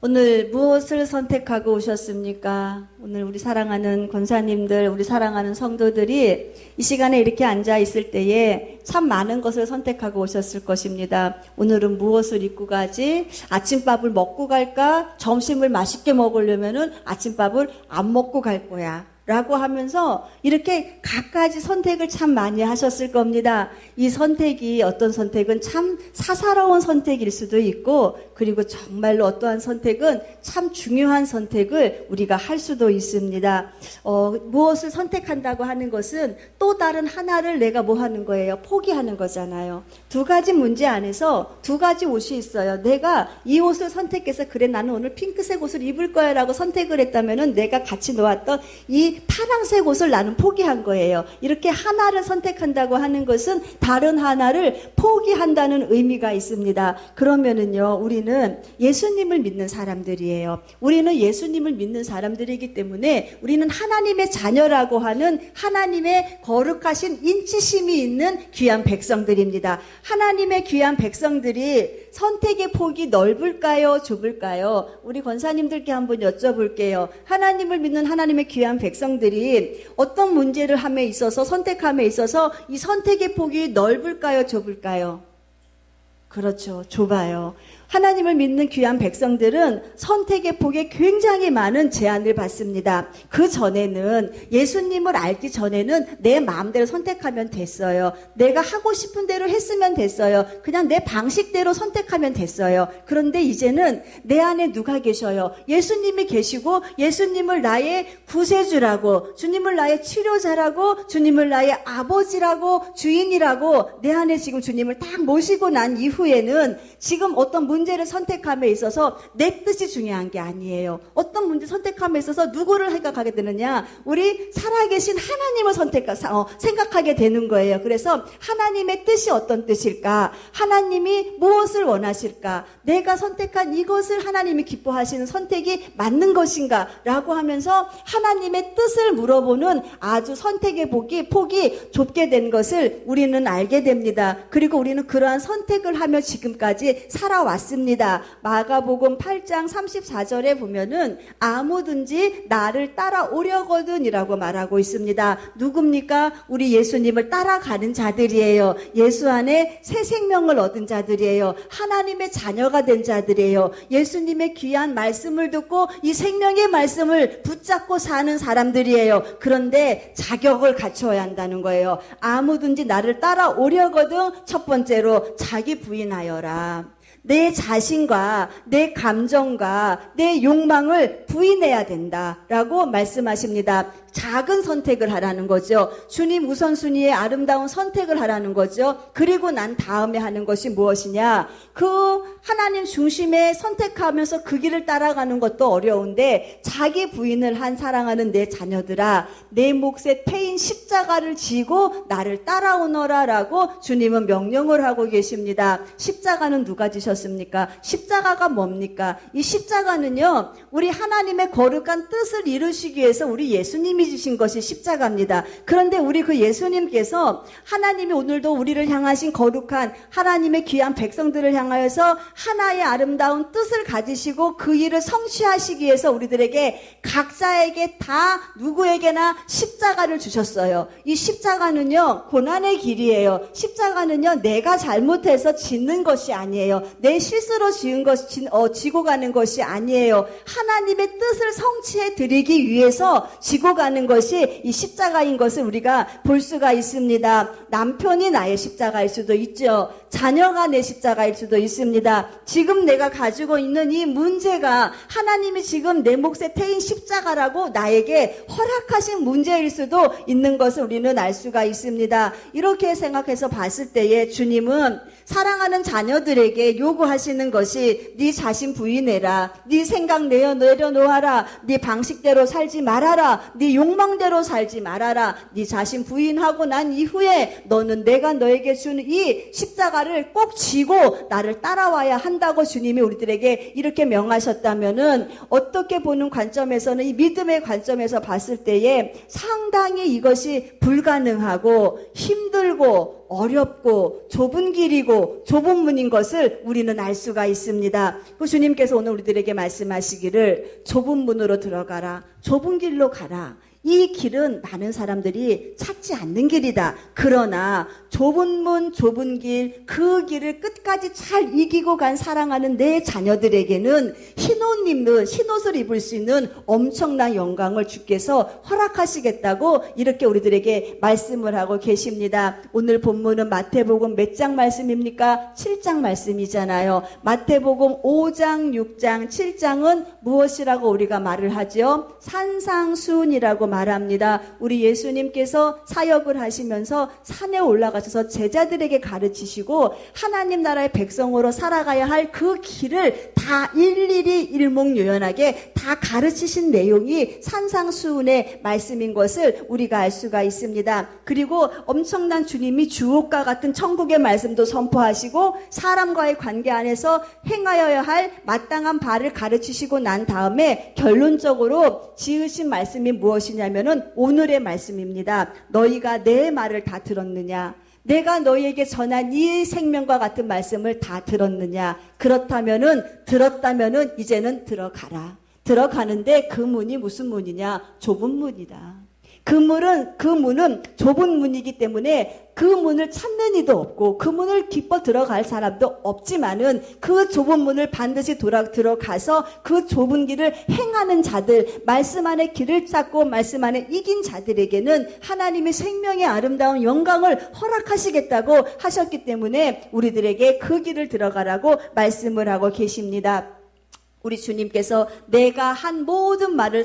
오늘 무엇을 선택하고 오셨습니까? 오늘 우리 사랑하는 권사님들, 우리 사랑하는 성도들이 이 시간에 이렇게 앉아 있을 때에 참 많은 것을 선택하고 오셨을 것입니다. 오늘은 무엇을 입고 가지? 아침밥을 먹고 갈까? 점심을 맛있게 먹으려면은 아침밥을 안 먹고 갈 거야. 라고 하면서 이렇게 갖가지 선택을 참 많이 하셨을 겁니다. 이 선택이 어떤 선택은 참 사사로운 선택일 수도 있고, 그리고 정말로 어떠한 선택은 참 중요한 선택을 우리가 할 수도 있습니다. 무엇을 선택한다고 하는 것은 또 다른 하나를 내가 뭐 하는 거예요? 포기하는 거잖아요. 두 가지 문제 안에서 두 가지 옷이 있어요. 내가 이 옷을 선택해서 그래 나는 오늘 핑크색 옷을 입을 거야 라고 선택을 했다면은 내가 같이 놓았던 이 파란색 옷을 나는 포기한 거예요. 이렇게 하나를 선택한다고 하는 것은 다른 하나를 포기한다는 의미가 있습니다. 그러면은요, 우리는 예수님을 믿는 사람들이에요. 우리는 예수님을 믿는 사람들이기 때문에 우리는 하나님의 자녀라고 하는 하나님의 거룩하신 인치심이 있는 귀한 백성들입니다. 하나님의 귀한 백성들이 선택의 폭이 넓을까요? 좁을까요? 우리 권사님들께 한번 여쭤볼게요. 하나님을 믿는 하나님의 귀한 백성들이 어떤 문제를 함에 있어서 선택함에 있어서 이 선택의 폭이 넓을까요? 좁을까요? 그렇죠. 좁아요. 하나님을 믿는 귀한 백성들은 선택의 폭에 굉장히 많은 제한을 받습니다. 그 전에는, 예수님을 알기 전에는 내 마음대로 선택하면 됐어요. 내가 하고 싶은 대로 했으면 됐어요. 그냥 내 방식대로 선택하면 됐어요. 그런데 이제는 내 안에 누가 계셔요? 예수님이 계시고, 예수님을 나의 구세주라고, 주님을 나의 치료자라고, 주님을 나의 아버지라고, 주인이라고 내 안에 지금 주님을 딱 모시고 난 이후에는 지금 어떤 문제를 선택함에 있어서 내 뜻이 중요한 게 아니에요. 어떤 문제 선택함에 있어서 누구를 생각하게 되느냐? 우리 살아계신 하나님을 생각하게 되는 거예요. 그래서 하나님의 뜻이 어떤 뜻일까? 하나님이 무엇을 원하실까? 내가 선택한 이것을 하나님이 기뻐하시는 선택이 맞는 것인가? 라고 하면서 하나님의 뜻을 물어보는 아주 선택의 폭이 좁게 된 것을 우리는 알게 됩니다. 그리고 우리는 그러한 선택을 하며 지금까지 살아왔습니다. 마가복음 8장 34절에 보면은 아무든지 나를 따라오려거든 이라고 말하고 있습니다. 누굽니까? 우리 예수님을 따라가는 자들이에요. 예수 안에 새 생명을 얻은 자들이에요. 하나님의 자녀가 된 자들이에요. 예수님의 귀한 말씀을 듣고 이 생명의 말씀을 붙잡고 사는 사람들이에요. 그런데 자격을 갖춰야 한다는 거예요. 아무든지 나를 따라오려거든 첫 번째로 자기 부인하여라. 내 자신과 내 감정과 내 욕망을 부인해야 된다라고 말씀하십니다. 작은 선택을 하라는 거죠. 주님 우선순위의 아름다운 선택을 하라는 거죠. 그리고 난 다음에 하는 것이 무엇이냐? 그 하나님 중심에 선택하면서 그 길을 따라가는 것도 어려운데 자기 부인을 한 사랑하는 내 자녀들아, 내 몫에 태인 십자가를 지고 나를 따라오너라 라고 주님은 명령을 하고 계십니다. 십자가는 누가 지셨습니까? 십자가가 뭡니까? 이 십자가는요, 우리 하나님의 거룩한 뜻을 이루시기 위해서 우리 예수님이 주신 것이 십자가입니다. 그런데 우리 그 예수님께서 하나님이 오늘도 우리를 향하신 거룩한 하나님의 귀한 백성들을 향하여서 하나의 아름다운 뜻을 가지시고 그 일을 성취하시기 위해서 우리들에게 각자에게 다 누구에게나 십자가를 주셨어요. 이 십자가는요, 고난의 길이에요. 십자가는요, 내가 잘못해서 짓는 것이 아니에요. 내 실수로 지고 가는 것이 아니에요. 하나님의 뜻을 성취해 드리기 위해서 지고 가는 것이 이 십자가인 것을 우리가 볼 수가 있습니다. 남편이 나의 십자가일 수도 있죠. 자녀가 내 십자가일 수도 있습니다. 지금 내가 가지고 있는 이 문제가 하나님이 지금 내 몫에 태인 십자가라고 나에게 허락하신 문제일 수도 있는 것을 우리는 알 수가 있습니다. 이렇게 생각해서 봤을 때에 주님은 사랑하는 자녀들에게 요구하시는 것이 네 자신 부인해라. 네 생각 내려놓아라. 네 방식대로 살지 말아라. 네 욕망대로 살지 말아라. 네 자신 부인하고 난 이후에 너는 내가 너에게 준 이 십자가를 꼭 지고 나를 따라와야 한다고 주님이 우리들에게 이렇게 명하셨다면은 어떻게 보는 관점에서는 이 믿음의 관점에서 봤을 때에 상당히 이것이 불가능하고 힘들고 어렵고 좁은 길이고 좁은 문인 것을 우리는 알 수가 있습니다. 그 주님께서 오늘 우리들에게 말씀하시기를 좁은 문으로 들어가라. 좁은 길로 가라. 이 길은 많은 사람들이 찾지 않는 길이다. 그러나 좁은 문, 좁은 길, 그 길을 끝까지 잘 이기고 간 사랑하는 내 자녀들에게는 흰옷을 입을 수 있는 엄청난 영광을 주께서 허락하시겠다고 이렇게 우리들에게 말씀을 하고 계십니다. 오늘 본문은 마태복음 몇 장 말씀입니까? 7장 말씀이잖아요. 마태복음 5장, 6장, 7장은 무엇이라고 우리가 말을 하죠? 산상수훈이라고 말합니다. 우리 예수님께서 사역을 하시면서 산에 올라가셔서 제자들에게 가르치시고 하나님 나라의 백성으로 살아가야 할 그 길을 다 일일이 일목요연하게 다 가르치신 내용이 산상수훈의 말씀인 것을 우리가 알 수가 있습니다. 그리고 엄청난 주님이 주옥과 같은 천국의 말씀도 선포하시고 사람과의 관계 안에서 행하여야 할 마땅한 바를 가르치시고 난 다음에 결론적으로 지으신 말씀이 무엇이냐면은 오늘의 말씀입니다. 너희가 내 말을 다 들었느냐? 내가 너희에게 전한 이 생명과 같은 말씀을 다 들었느냐? 들었다면은 이제는 들어가라. 들어가는데 그 문이 무슨 문이냐? 좁은 문이다. 그 문은 좁은 문이기 때문에 그 문을 찾는 이도 없고 그 문을 기뻐 들어갈 사람도 없지만은 그 좁은 문을 반드시 들어가서 그 좁은 길을 행하는 자들, 말씀 안에 길을 찾고 말씀 안에 이긴 자들에게는 하나님의 생명의 아름다운 영광을 허락하시겠다고 하셨기 때문에 우리들에게 그 길을 들어가라고 말씀을 하고 계십니다. 우리 주님께서 내가 한 모든 말을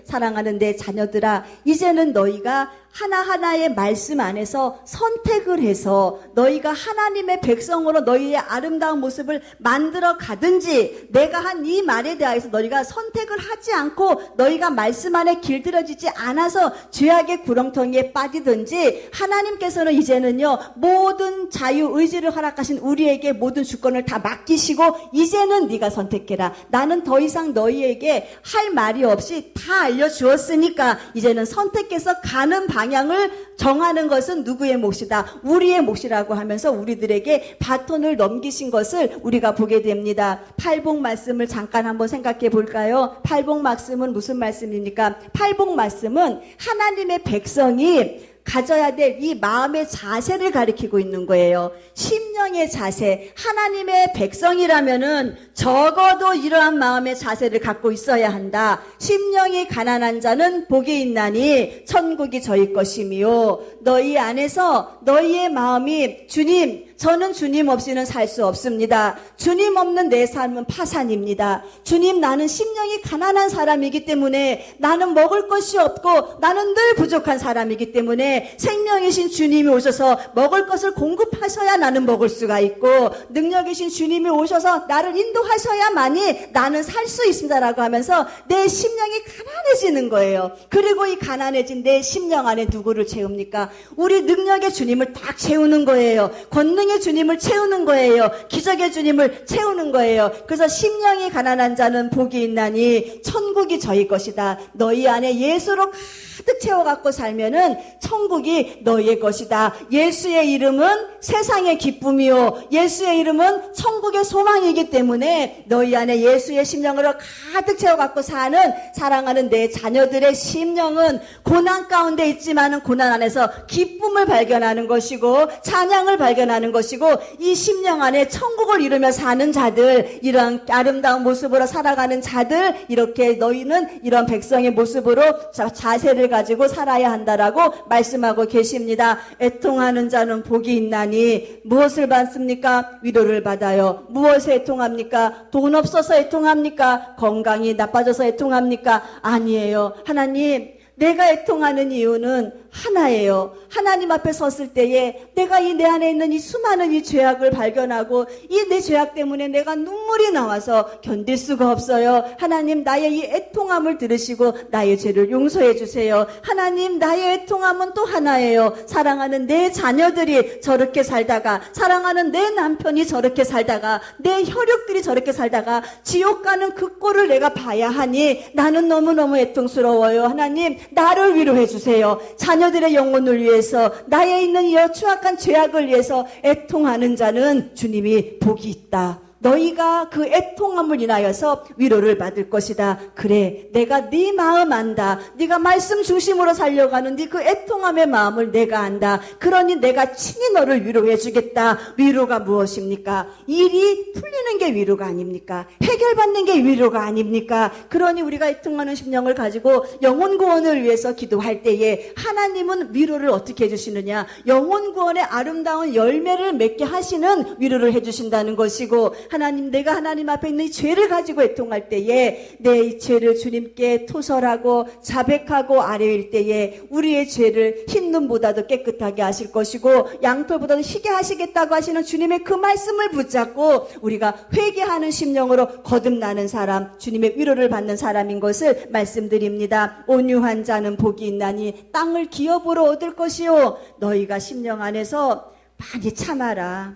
사랑하는 내 자녀들아, 이제는 너희가 하나하나의 말씀 안에서 선택을 해서 너희가 하나님의 백성으로 너희의 아름다운 모습을 만들어 가든지, 내가 한 이 말에 대해서 너희가 선택을 하지 않고 너희가 말씀 안에 길들여지지 않아서 죄악의 구렁텅이에 빠지든지, 하나님께서는 이제는요 모든 자유의지를 허락하신 우리에게 모든 주권을 다 맡기시고 이제는 네가 선택해라. 나는 더 이상 너희에게 할 말이 없이 다 알려주었으니까 이제는 선택해서 가는 방향을 정하는 것은 누구의 몫이다? 우리의 몫이라고 하면서 우리들에게 바톤을 넘기신 것을 우리가 보게 됩니다. 팔복 말씀을 잠깐 한번 생각해 볼까요? 팔복 말씀은 무슨 말씀입니까? 팔복 말씀은 하나님의 백성이 가져야 될 이 마음의 자세를 가리키고 있는 거예요. 심령의 자세. 하나님의 백성이라면은 적어도 이러한 마음의 자세를 갖고 있어야 한다. 심령이 가난한 자는 복이 있나니 천국이 저희 것이며, 너희 안에서 너희의 마음이 주님, 저는 주님 없이는 살 수 없습니다. 주님 없는 내 삶은 파산입니다. 주님, 나는 심령이 가난한 사람이기 때문에, 나는 먹을 것이 없고 나는 늘 부족한 사람이기 때문에 생명이신 주님이 오셔서 먹을 것을 공급하셔야 나는 먹을 수가 있고, 능력이신 주님이 오셔서 나를 인도하셔야만이 나는 살 수 있습니다라고 하면서 내 심령이 가난해지는 거예요. 그리고 이 가난해진 내 심령 안에 누구를 채웁니까? 우리 능력의 주님을 딱 채우는 거예요. 권능의 주님을 채우는 거예요. 기적의 주님을 채우는 거예요. 그래서 심령이 가난한 자는 복이 있나니 천국이 저희 것이다. 너희 안에 예수로 가득 채워갖고 살면은 천국이 너희의 것이다. 예수의 이름은 세상의 기쁨이요, 예수의 이름은 천국의 소망이기 때문에 너희 안에 예수의 심령으로 가득 채워갖고 사는 사랑하는 내 자녀들의 심령은 고난 가운데 있지만은 고난 안에서 기쁨을 발견하는 것이고 찬양을 발견하는 것이고, 이 심령 안에 천국을 이루며 사는 자들, 이런 아름다운 모습으로 살아가는 자들, 이렇게 너희는 이런 백성의 모습으로 자세를 가지고 살아야 한다라고 말씀하고 계십니다. 애통하는 자는 복이 있나니 무엇을 받습니까? 위로를 받아요. 무엇에 애통합니까? 돈 없어서 애통합니까? 건강이 나빠져서 애통합니까? 아니에요. 하나님, 내가 애통하는 이유는 하나예요. 하나님 앞에 섰을 때에 내가 이 내 안에 있는 이 수많은 이 죄악을 발견하고 이 내 죄악 때문에 내가 눈물이 나와서 견딜 수가 없어요. 하나님, 나의 이 애통함을 들으시고 나의 죄를 용서해 주세요. 하나님, 나의 애통함은 또 하나예요. 사랑하는 내 자녀들이 저렇게 살다가, 사랑하는 내 남편이 저렇게 살다가, 내 혈육들이 저렇게 살다가 지옥 가는 그 꼴을 내가 봐야 하니 나는 너무너무 애통스러워요. 하나님, 나를 위로해 주세요. 자녀들의 영혼을 위해서, 나의 있는 이 추악한 죄악을 위해서 애통하는 자는 주님이 복이 있다. 너희가 그 애통함을 인하여서 위로를 받을 것이다. 그래, 내가 네 마음 안다. 네가 말씀 중심으로 살려가는 네 그 애통함의 마음을 내가 안다. 그러니 내가 친히 너를 위로해 주겠다. 위로가 무엇입니까? 일이 풀리는 게 위로가 아닙니까? 해결받는 게 위로가 아닙니까? 그러니 우리가 애통하는 심령을 가지고 영혼 구원을 위해서 기도할 때에 하나님은 위로를 어떻게 해주시느냐? 영혼 구원의 아름다운 열매를 맺게 하시는 위로를 해주신다는 것이고, 하나님, 내가 하나님 앞에 있는 이 죄를 가지고 애통할 때에 내 이 죄를 주님께 토설하고 자백하고 아뢰일 때에 우리의 죄를 흰 눈보다도 깨끗하게 하실 것이고 양털보다도 희게 하시겠다고 하시는 주님의 그 말씀을 붙잡고 우리가 회개하는 심령으로 거듭나는 사람, 주님의 위로를 받는 사람인 것을 말씀드립니다. 온유한 자는 복이 있나니 땅을 기업으로 얻을 것이요. 너희가 심령 안에서 많이 참아라.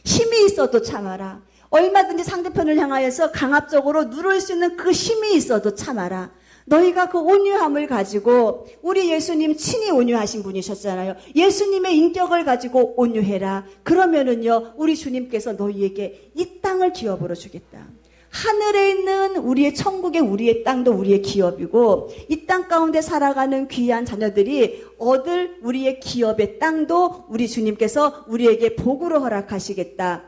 힘이 있어도 참아라. 얼마든지 상대편을 향하여서 강압적으로 누를 수 있는 그 힘이 있어도 참아라. 너희가 그 온유함을 가지고, 우리 예수님 친히 온유하신 분이셨잖아요. 예수님의 인격을 가지고 온유해라. 그러면은요, 우리 주님께서 너희에게 이 땅을 기업으로 주겠다. 하늘에 있는 우리의 천국의 우리의 땅도 우리의 기업이고, 이 땅 가운데 살아가는 귀한 자녀들이 얻을 우리의 기업의 땅도 우리 주님께서 우리에게 복으로 허락하시겠다.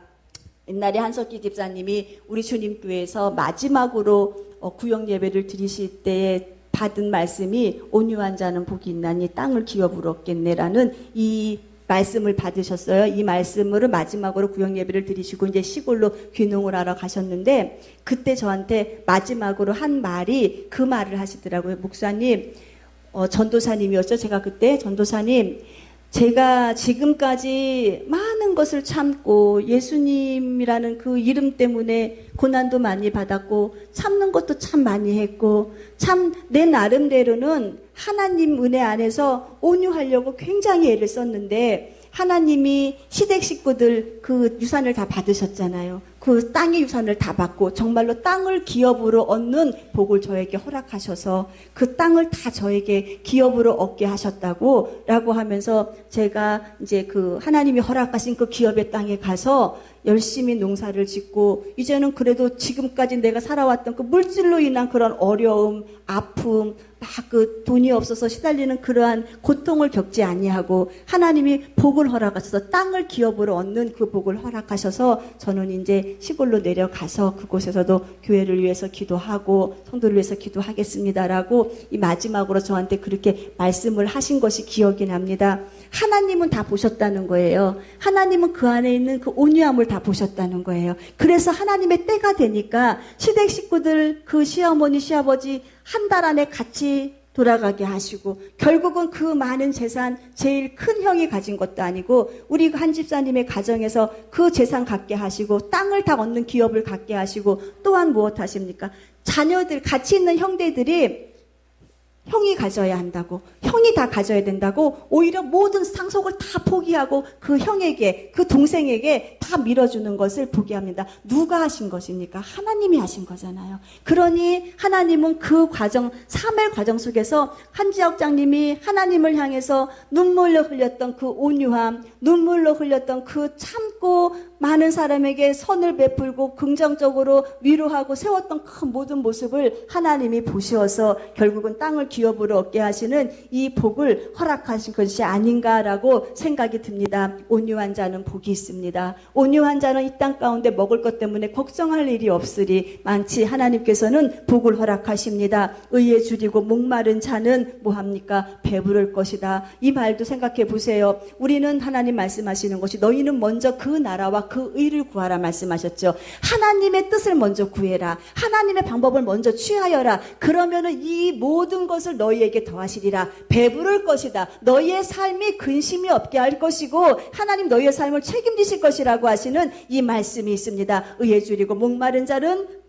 옛날에 한석기 집사님이 우리 주님 교회에서 마지막으로 구역 예배를 드리실 때에 받은 말씀이 온유한 자는 복이 있나니 땅을 기업으로 얻겠네라는 이 말씀을 받으셨어요. 이 말씀으로 마지막으로 구역 예배를 드리시고 이제 시골로 귀농을 하러 가셨는데, 그때 저한테 마지막으로 한 말이 그 말을 하시더라고요. 목사님, 전도사님이었죠. 제가 그때 전도사님, 제가 지금까지 많은 것을 참고 예수님이라는 그 이름 때문에 고난도 많이 받았고 참는 것도 참 많이 했고 참 내 나름대로는 하나님 은혜 안에서 온유하려고 굉장히 애를 썼는데, 하나님이 시댁 식구들 그 유산을 다 받으셨잖아요. 그 땅의 유산을 다 받고 정말로 땅을 기업으로 얻는 복을 저에게 허락하셔서 그 땅을 다 저에게 기업으로 얻게 하셨다고 라고 하면서, 제가 이제 그 하나님이 허락하신 그 기업의 땅에 가서 열심히 농사를 짓고, 이제는 그래도 지금까지 내가 살아왔던 그 물질로 인한 그런 어려움, 아픔, 막 그 돈이 없어서 시달리는 그러한 고통을 겪지 아니하고 하나님이 복을 허락하셔서 땅을 기업으로 얻는 그 복을 허락하셔서 저는 이제 시골로 내려가서 그곳에서도 교회를 위해서 기도하고 성도를 위해서 기도하겠습니다라고 이 마지막으로 저한테 그렇게 말씀을 하신 것이 기억이 납니다. 하나님은 다 보셨다는 거예요. 하나님은 그 안에 있는 그 온유함을 다 보셨다는 거예요. 그래서 하나님의 때가 되니까 시댁 식구들, 그 시어머니, 시아버지 한 달 안에 같이 돌아가게 하시고, 결국은 그 많은 재산, 제일 큰 형이 가진 것도 아니고 우리 한 집사님의 가정에서 그 재산 갖게 하시고 땅을 다 얻는 기업을 갖게 하시고, 또한 무엇 하십니까? 자녀들, 같이 있는 형제들이 형이 가져야 한다고, 형이 다 가져야 된다고 오히려 모든 상속을 다 포기하고 그 형에게, 그 동생에게 다 밀어주는 것을 보게 합니다. 누가 하신 것입니까? 하나님이 하신 거잖아요. 그러니 하나님은 그 과정, 사멜 과정 속에서 한지역장님이 하나님을 향해서 눈물로 흘렸던 그 온유함, 눈물로 흘렸던 그 참고 많은 사람에게 선을 베풀고 긍정적으로 위로하고 세웠던 그 모든 모습을 하나님이 보셔서 결국은 땅을 기업으로 얻게 하시는 이 복을 허락하신 것이 아닌가라고 생각이 듭니다. 온유한 자는 복이 있습니다. 온유한 자는 이 땅 가운데 먹을 것 때문에 걱정할 일이 없으리 많지 하나님께서는 복을 허락하십니다. 의에 줄이고 목마른 자는 뭐합니까? 배부를 것이다. 이 말도 생각해 보세요. 우리는 하나님 말씀하시는 것이 너희는 먼저 그 나라와 그 의를 구하라 말씀하셨죠. 하나님의 뜻을 먼저 구해라. 하나님의 방법을 먼저 취하여라. 그러면은 이 모든 것을 너희에게 더하시리라. 배부를 것이다. 너희의 삶이 근심이 없게 할 것이고 하나님 너희의 삶을 책임지실 것이라고 하시는 이 말씀이 있습니다. 의에 줄이고 목마른 자는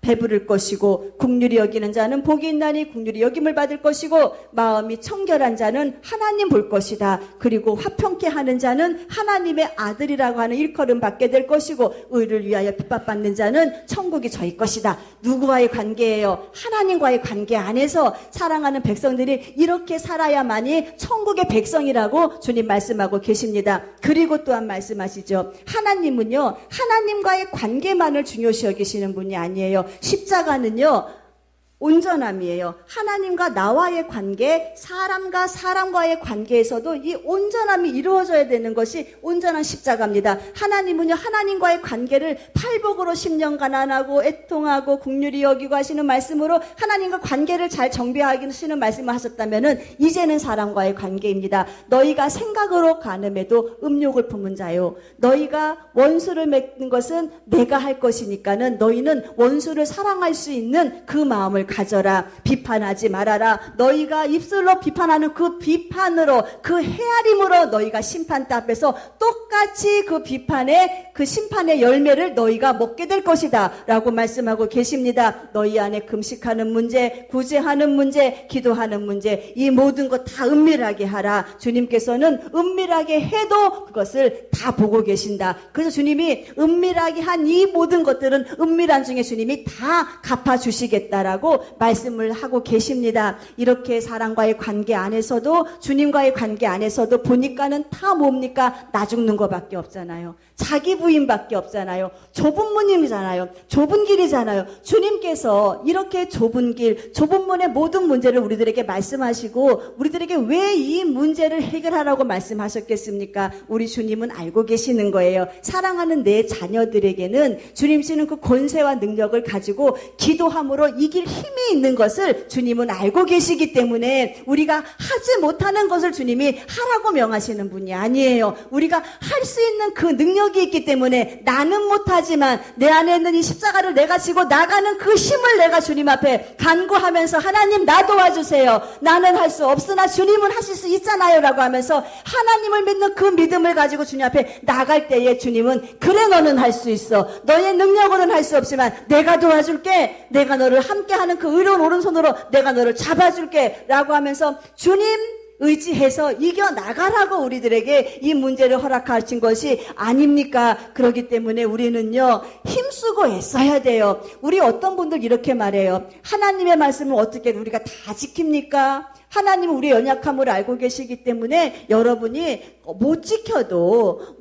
배부를 것이고 국률이 여기는 자는 복이 있나니 국률이 여김을 받을 것이고 마음이 청결한 자는 하나님 볼 것이다. 그리고 화평케 하는 자는 하나님의 아들이라고 하는 일컬음 받게 될 것이고 의를 위하여 핍박받는 자는 천국이 저희 것이다. 누구와의 관계예요? 하나님과의 관계 안에서 사랑하는 백성들이 이렇게 살아야만이 천국의 백성이라고 주님 말씀하고 계십니다. 그리고 또한 말씀하시죠. 하나님은요, 하나님과의 관계만을 중요시 여기시는 분이 아니에요. 십자가는요, 온전함이에요. 하나님과 나와의 관계, 사람과 사람과의 관계에서도 이 온전함이 이루어져야 되는 것이 온전한 십자가입니다. 하나님은요, 하나님과의 관계를 팔복으로 10년간 안 하고 애통하고 긍휼히 여기고 하시는 말씀으로 하나님과 관계를 잘 정비하시는 말씀을 하셨다면은 이제는 사람과의 관계입니다. 너희가 생각으로 간음해도 음욕을 품은 자요. 너희가 원수를 맺는 것은 내가 할 것이니까는 너희는 원수를 사랑할 수 있는 그 마음을 가져라. 비판하지 말아라. 너희가 입술로 비판하는 그 비판으로, 그 헤아림으로 너희가 심판대 앞에서 똑같이 그 비판의, 그 심판의 열매를 너희가 먹게 될 것이다 라고 말씀하고 계십니다. 너희 안에 금식하는 문제, 구제하는 문제, 기도하는 문제, 이 모든 것 다 은밀하게 하라. 주님께서는 은밀하게 해도 그것을 다 보고 계신다. 그래서 주님이 은밀하게 한 이 모든 것들은 은밀한 중에 주님이 다 갚아주시겠다라고 말씀을 하고 계십니다. 이렇게 사랑과의 관계 안에서도, 주님과의 관계 안에서도 보니까는 다 뭡니까? 나 죽는 것밖에 없잖아요. 자기 부인밖에 없잖아요. 좁은 문이잖아요. 좁은 길이잖아요. 주님께서 이렇게 좁은 길, 좁은 문의 모든 문제를 우리들에게 말씀하시고 우리들에게 왜 이 문제를 해결하라고 말씀하셨겠습니까? 우리 주님은 알고 계시는 거예요. 사랑하는 내 자녀들에게는 주님 주시는 그 권세와 능력을 가지고 기도함으로 이길 힘이 있는 것을 주님은 알고 계시기 때문에 우리가 하지 못하는 것을 주님이 하라고 명하시는 분이 아니에요. 우리가 할 수 있는 그 능력이 있기 때문에 나는 못하지만 내 안에 있는 이 십자가를 내가 지고 나가는 그 힘을 내가 주님 앞에 간구하면서 하나님 나 도와주세요. 나는 할 수 없으나 주님은 하실 수 있잖아요 라고 하면서 하나님을 믿는 그 믿음을 가지고 주님 앞에 나갈 때에 주님은 그래 너는 할 수 있어. 너의 능력으로는 할 수 없지만 내가 도와줄게. 내가 너를 함께하는 그 의로운 오른손으로 내가 너를 잡아줄게 라고 하면서 주님 의지해서 이겨나가라고 우리들에게 이 문제를 허락하신 것이 아닙니까? 그렇기 때문에 우리는요, 힘쓰고 애써야 돼요. 우리 어떤 분들 이렇게 말해요. 하나님의 말씀을 어떻게 우리가 다 지킵니까? 하나님은 우리의 연약함을 알고 계시기 때문에 여러분이 못 지켜도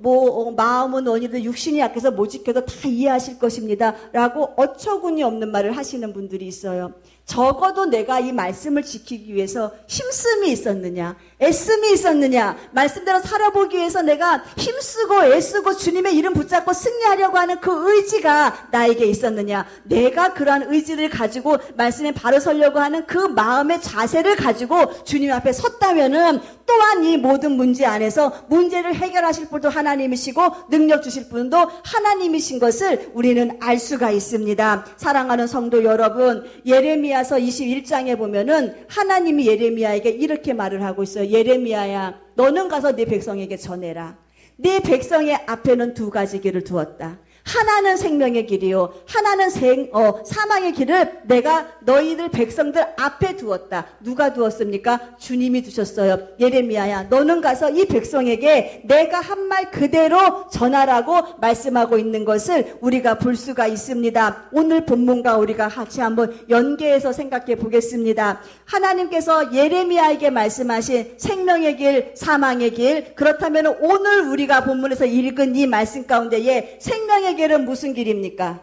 마음은 원이든 육신이 약해서 못 지켜도 다 이해하실 것입니다 라고 어처구니 없는 말을 하시는 분들이 있어요. 적어도 내가 이 말씀을 지키기 위해서 힘씀이 있었느냐, 애씀이 있었느냐, 말씀대로 살아보기 위해서 내가 힘쓰고 애쓰고 주님의 이름 붙잡고 승리하려고 하는 그 의지가 나에게 있었느냐, 내가 그러한 의지를 가지고 말씀에 바로 서려고 하는 그 마음의 자세를 가지고 주님 앞에 섰다면은 또한 이 모든 문제 안에서 문제를 해결하실 분도 하나님이시고 능력 주실 분도 하나님이신 것을 우리는 알 수가 있습니다. 사랑하는 성도 여러분, 예레미야서 21장에 보면은 하나님이 예레미야에게 이렇게 말을 하고 있어요. 예레미야야, 너는 가서 네 백성에게 전해라. 네 백성의 앞에는 두 가지 길을 두었다. 하나는 생명의 길이요, 하나는 사망의 길을 내가 너희들 백성들 앞에 두었다. 누가 두었습니까? 주님이 두셨어요. 예레미야야, 너는 가서 이 백성에게 내가 한 말 그대로 전하라고 말씀하고 있는 것을 우리가 볼 수가 있습니다. 오늘 본문과 우리가 같이 한번 연계해서 생각해 보겠습니다. 하나님께서 예레미야에게 말씀하신 생명의 길, 사망의 길, 그렇다면 오늘 우리가 본문에서 읽은 이 말씀 가운데에 생명의 길은 무슨 길입니까?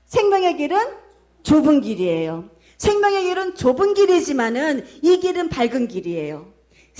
생명의 길은 좁은 길이에요. 생명의 길은 좁은 길이지만은 이 길은 밝은 길이에요.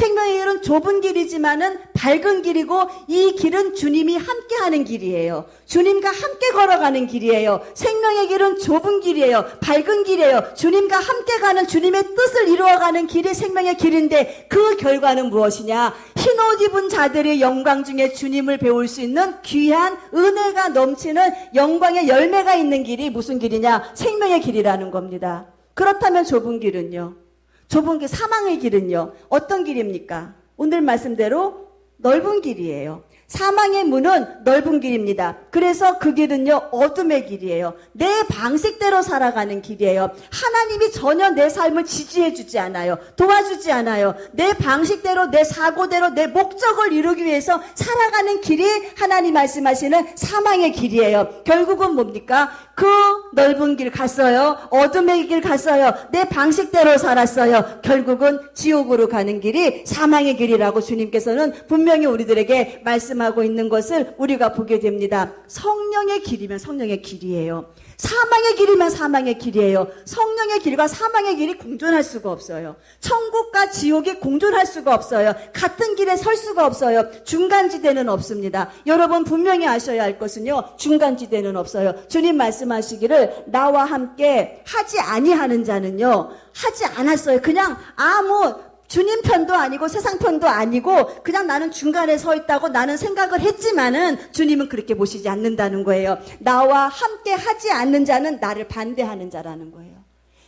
생명의 길은 좁은 길이지만은 밝은 길이고 이 길은 주님이 함께하는 길이에요. 주님과 함께 걸어가는 길이에요. 생명의 길은 좁은 길이에요. 밝은 길이에요. 주님과 함께 가는 주님의 뜻을 이루어가는 길이 생명의 길인데 그 결과는 무엇이냐? 흰옷 입은 자들의 영광 중에 주님을 배울 수 있는 귀한 은혜가 넘치는 영광의 열매가 있는 길이 무슨 길이냐? 생명의 길이라는 겁니다. 그렇다면 좁은 길은요? 좁은 길, 사망의 길은요? 어떤 길입니까? 오늘 말씀대로 넓은 길이에요. 사망의 문은 넓은 길입니다. 그래서 그 길은요, 어둠의 길이에요. 내 방식대로 살아가는 길이에요. 하나님이 전혀 내 삶을 지지해주지 않아요. 도와주지 않아요. 내 방식대로, 내 사고대로, 내 목적을 이루기 위해서 살아가는 길이 하나님 말씀하시는 사망의 길이에요. 결국은 뭡니까? 그 넓은 길 갔어요. 어둠의 길 갔어요. 내 방식대로 살았어요. 결국은 지옥으로 가는 길이 사망의 길이라고 주님께서는 분명히 우리들에게 말씀하고 있는 것을 우리가 보게 됩니다. 성령의 길이면 성령의 길이에요. 사망의 길이면 사망의 길이에요. 성령의 길과 사망의 길이 공존할 수가 없어요. 천국과 지옥이 공존할 수가 없어요. 같은 길에 설 수가 없어요. 중간지대는 없습니다. 여러분 분명히 아셔야 할 것은요, 중간지대는 없어요. 주님 말씀하시기를 나와 함께 하지 아니하는 자는요, 하지 않았어요. 그냥 주님 편도 아니고 세상 편도 아니고 그냥 나는 중간에 서 있다고 나는 생각을 했지만은 주님은 그렇게 보시지 않는다는 거예요. 나와 함께 하지 않는 자는 나를 반대하는 자라는 거예요.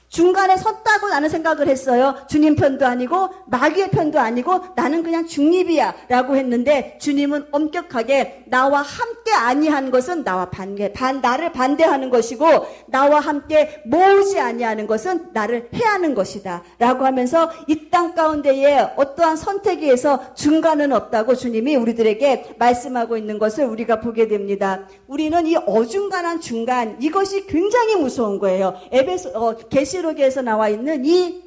중간에 섰다고 나는 생각을 했어요. 주님 편도 아니고 마귀의 편도 아니고 나는 그냥 중립이야 라고 했는데 주님은 엄격하게 나와 함께 아니한 것은 나를 반대하는 것이고 나와 함께 모으지 아니하는 것은 나를 해하는 것이다 라고 하면서 이 땅 가운데에 어떠한 선택에서 중간은 없다고 주님이 우리들에게 말씀하고 있는 것을 우리가 보게 됩니다. 우리는 이 어중간한 중간, 이것이 굉장히 무서운 거예요. 계시록에서 나와 있는 이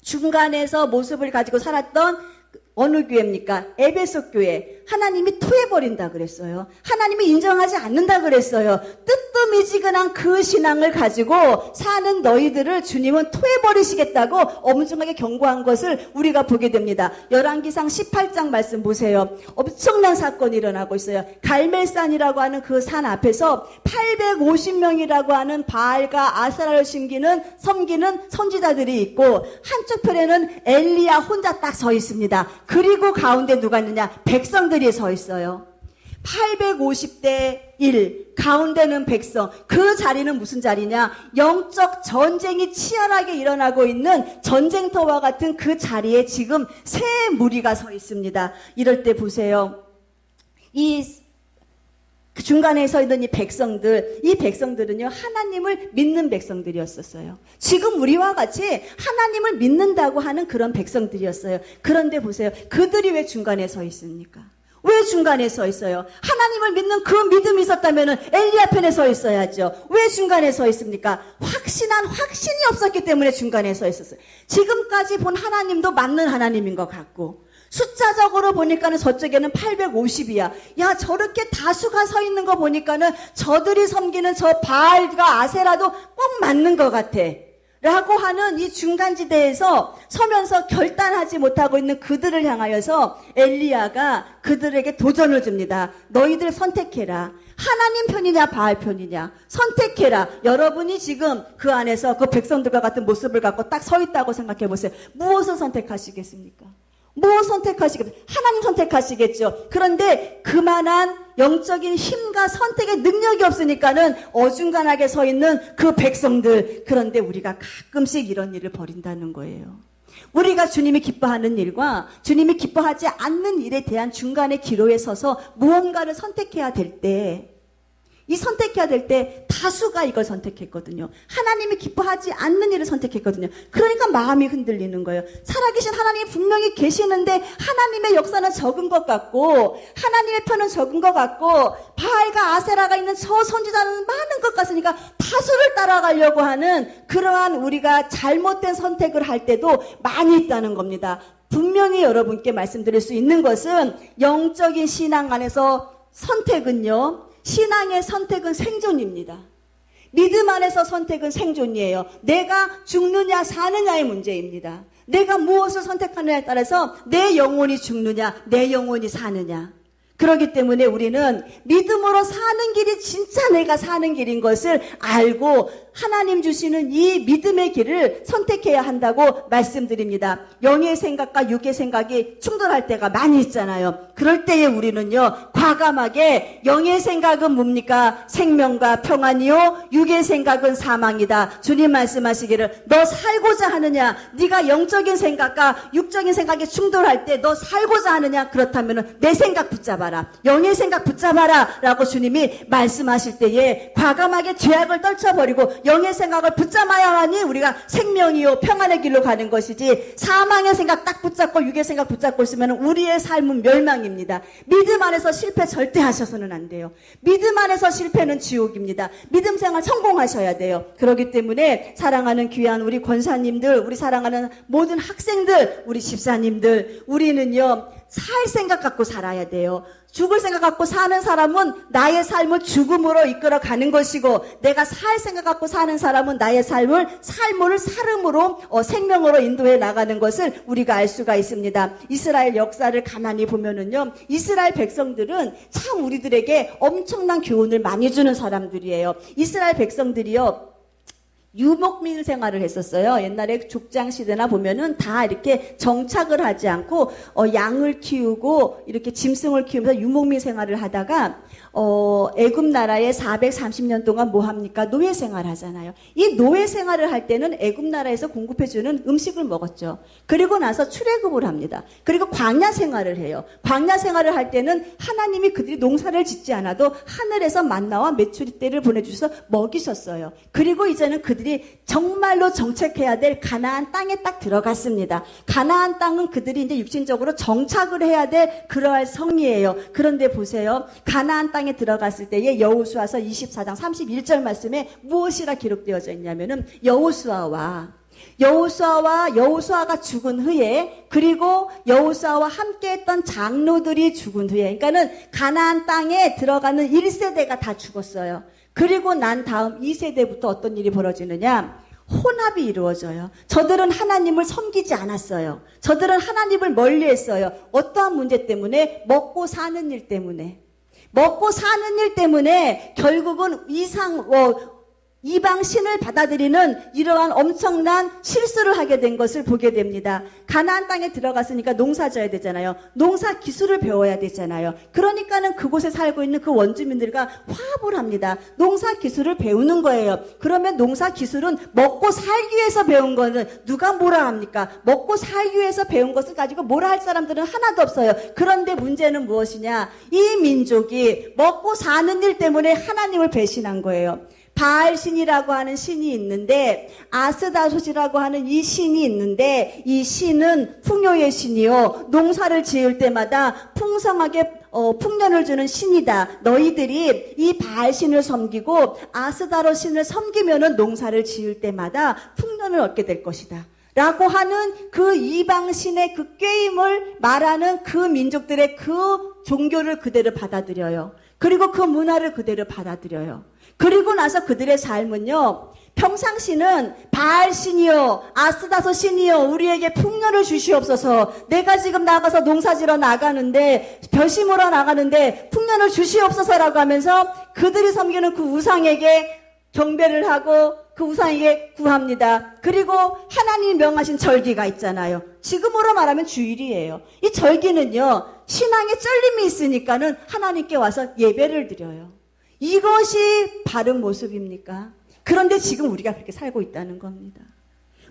중간에서 모습을 가지고 살았던 어느 교회입니까? 에베소 교회. 하나님이 토해버린다 그랬어요. 하나님이 인정하지 않는다 그랬어요. 뜨뜻미지근한 그 신앙을 가지고 사는 너희들을 주님은 토해버리시겠다고 엄중하게 경고한 것을 우리가 보게 됩니다. 열왕기상 18장 말씀 보세요. 엄청난 사건이 일어나고 있어요. 갈멜산이라고 하는 그 산 앞에서 850명이라고 하는 바알과 아세라를 섬기는 선지자들이 있고 한쪽 편에는 엘리야 혼자 딱 서 있습니다. 그리고 가운데 누가 있느냐? 백성들이 서 있어요. 850대 1, 가운데는 백성. 그 자리는 무슨 자리냐? 영적 전쟁이 치열하게 일어나고 있는 전쟁터와 같은 그 자리에 지금 세 무리가 서 있습니다. 이럴 때 보세요. 그 중간에 서 있는 이 백성들은요, 하나님을 믿는 백성들이었었어요. 지금 우리와 같이 하나님을 믿는다고 하는 그런 백성들이었어요. 그런데 보세요. 그들이 왜 중간에 서 있습니까? 왜 중간에 서 있어요? 하나님을 믿는 그 믿음이 있었다면 엘리야 편에 서 있어야죠. 왜 중간에 서 있습니까? 확신이 없었기 때문에 중간에 서 있었어요. 지금까지 본 하나님도 맞는 하나님인 것 같고, 숫자적으로 보니까는 저쪽에는 850이야. 야, 저렇게 다수가 서 있는 거 보니까는 저들이 섬기는 저 바알과 아세라도 꼭 맞는 것 같아. 라고 하는 이 중간지대에서 서면서 결단하지 못하고 있는 그들을 향하여서 엘리야가 그들에게 도전을 줍니다. 너희들 선택해라. 하나님 편이냐 바알 편이냐 선택해라. 여러분이 지금 그 안에서 그 백성들과 같은 모습을 갖고 딱 서 있다고 생각해 보세요. 무엇을 선택하시겠습니까? 하나님 선택하시겠죠. 그런데 그만한 영적인 힘과 선택의 능력이 없으니까는 어중간하게 서 있는 그 백성들. 그런데 우리가 가끔씩 이런 일을 벌인다는 거예요. 우리가 주님이 기뻐하는 일과 주님이 기뻐하지 않는 일에 대한 중간의 기로에 서서 무언가를 선택해야 될 때, 이 선택해야 될 때 다수가 이걸 선택했거든요. 하나님이 기뻐하지 않는 일을 선택했거든요. 그러니까 마음이 흔들리는 거예요. 살아계신 하나님이 분명히 계시는데 하나님의 역사는 적은 것 같고 하나님의 편은 적은 것 같고 바알과 아세라가 있는 저 선지자는 많은 것 같으니까 다수를 따라가려고 하는 그러한 우리가 잘못된 선택을 할 때도 많이 있다는 겁니다. 분명히 여러분께 말씀드릴 수 있는 것은 영적인 신앙 안에서 선택은요, 신앙의 선택은 생존입니다. 믿음 안에서 선택은 생존이에요. 내가 죽느냐 사느냐의 문제입니다. 내가 무엇을 선택하느냐에 따라서 내 영혼이 죽느냐, 내 영혼이 사느냐. 그렇기 때문에 우리는 믿음으로 사는 길이 진짜 내가 사는 길인 것을 알고 하나님 주시는 이 믿음의 길을 선택해야 한다고 말씀드립니다. 영의 생각과 육의 생각이 충돌할 때가 많이 있잖아요. 그럴 때에 우리는요, 과감하게 영의 생각은 뭡니까? 생명과 평안이요, 육의 생각은 사망이다. 주님 말씀하시기를 너 살고자 하느냐? 네가 영적인 생각과 육적인 생각이 충돌할 때 너 살고자 하느냐? 그렇다면 내 생각 붙잡아라. 영의 생각 붙잡아라. 라고 주님이 말씀하실 때에 과감하게 죄악을 떨쳐버리고 영의 생각을 붙잡아야 하니 우리가 생명이요 평안의 길로 가는 것이지, 사망의 생각 딱 붙잡고 육의 생각 붙잡고 있으면 우리의 삶은 멸망입니다. 믿음 안에서 실패 절대 하셔서는 안 돼요. 믿음 안에서 실패는 지옥입니다. 믿음 생활 성공하셔야 돼요. 그렇기 때문에 사랑하는 귀한 우리 권사님들, 우리 사랑하는 모든 학생들, 우리 집사님들, 우리는요 살 생각 갖고 살아야 돼요. 죽을 생각 갖고 사는 사람은 나의 삶을 죽음으로 이끌어 가는 것이고, 내가 살 생각 갖고 사는 사람은 나의 삶을 살음으로 생명으로 인도해 나가는 것을 우리가 알 수가 있습니다. 이스라엘 역사를 가만히 보면은요, 이스라엘 백성들은 참 우리들에게 엄청난 교훈을 많이 주는 사람들이에요. 이스라엘 백성들이요, 유목민 생활을 했었어요. 옛날에 족장 시대나 보면은 다 이렇게 정착을 하지 않고 양을 키우고 이렇게 짐승을 키우면서 유목민 생활을 하다가 애굽 나라에 430년 동안 뭐 합니까? 노예 생활을 하잖아요. 이 노예 생활을 할 때는 애굽 나라에서 공급해주는 음식을 먹었죠. 그리고 나서 출애굽을 합니다. 그리고 광야 생활을 해요. 광야 생활을 할 때는 하나님이 그들이 농사를 짓지 않아도 하늘에서 만나와 메추리떼를 보내주셔서 먹이셨어요. 그리고 이제는 그들이 정말로 정착해야 될 가나안 땅에 딱 들어갔습니다. 가나안 땅은 그들이 이제 육신적으로 정착을 해야 될 그러할 성이에요. 그런데 보세요. 가나안 땅에 들어갔을 때에 여호수아서 24장 31절 말씀에 무엇이라 기록되어져 있냐면은 여호수아가 죽은 후에, 그리고 여호수아와 함께했던 장로들이 죽은 후에, 그러니까는 가나안 땅에 들어가는 1세대가 다 죽었어요. 그리고 난 다음 2세대부터 어떤 일이 벌어지느냐? 혼합이 이루어져요. 저들은 하나님을 섬기지 않았어요. 저들은 하나님을 멀리했어요. 어떠한 문제 때문에? 먹고 사는 일 때문에. 먹고 사는 일 때문에 결국은 이방 신을 받아들이는 이러한 엄청난 실수를 하게 된 것을 보게 됩니다. 가나안 땅에 들어갔으니까 농사 져야 되잖아요. 농사 기술을 배워야 되잖아요. 그러니까는 그곳에 살고 있는 그 원주민들과 화합을 합니다. 농사 기술을 배우는 거예요. 그러면 농사 기술은 먹고 살기 위해서 배운 거는 누가 뭐라 합니까? 먹고 살기 위해서 배운 것을 가지고 뭐라 할 사람들은 하나도 없어요. 그런데 문제는 무엇이냐? 이 민족이 먹고 사는 일 때문에 하나님을 배신한 거예요. 바알신이라고 하는 신이 있는데, 아스다솥이라고 하는 이 신이 있는데, 이 신은 풍요의 신이요, 농사를 지을 때마다 풍성하게 풍년을 주는 신이다. 너희들이 이 바알신을 섬기고 아스다롯 신을 섬기면은 농사를 지을 때마다 풍년을 얻게 될 것이다. 라고 하는 그 이방신의 그 꾀임을 말하는 그 민족들의 그 종교를 그대로 받아들여요. 그리고 그 문화를 그대로 받아들여요. 그리고 나서 그들의 삶은요, 평상시는 바알신이요, 아스다소 신이요, 우리에게 풍년을 주시옵소서. 내가 지금 나가서 농사지러 나가는데, 벼심으러 나가는데 풍년을 주시옵소서라고 하면서 그들이 섬기는 그 우상에게 경배를 하고 그 우상에게 구합니다. 그리고 하나님이 명하신 절기가 있잖아요. 지금으로 말하면 주일이에요. 이 절기는요, 신앙에 쩔림이 있으니까는 하나님께 와서 예배를 드려요. 이것이 바른 모습입니까? 그런데 지금 우리가 그렇게 살고 있다는 겁니다.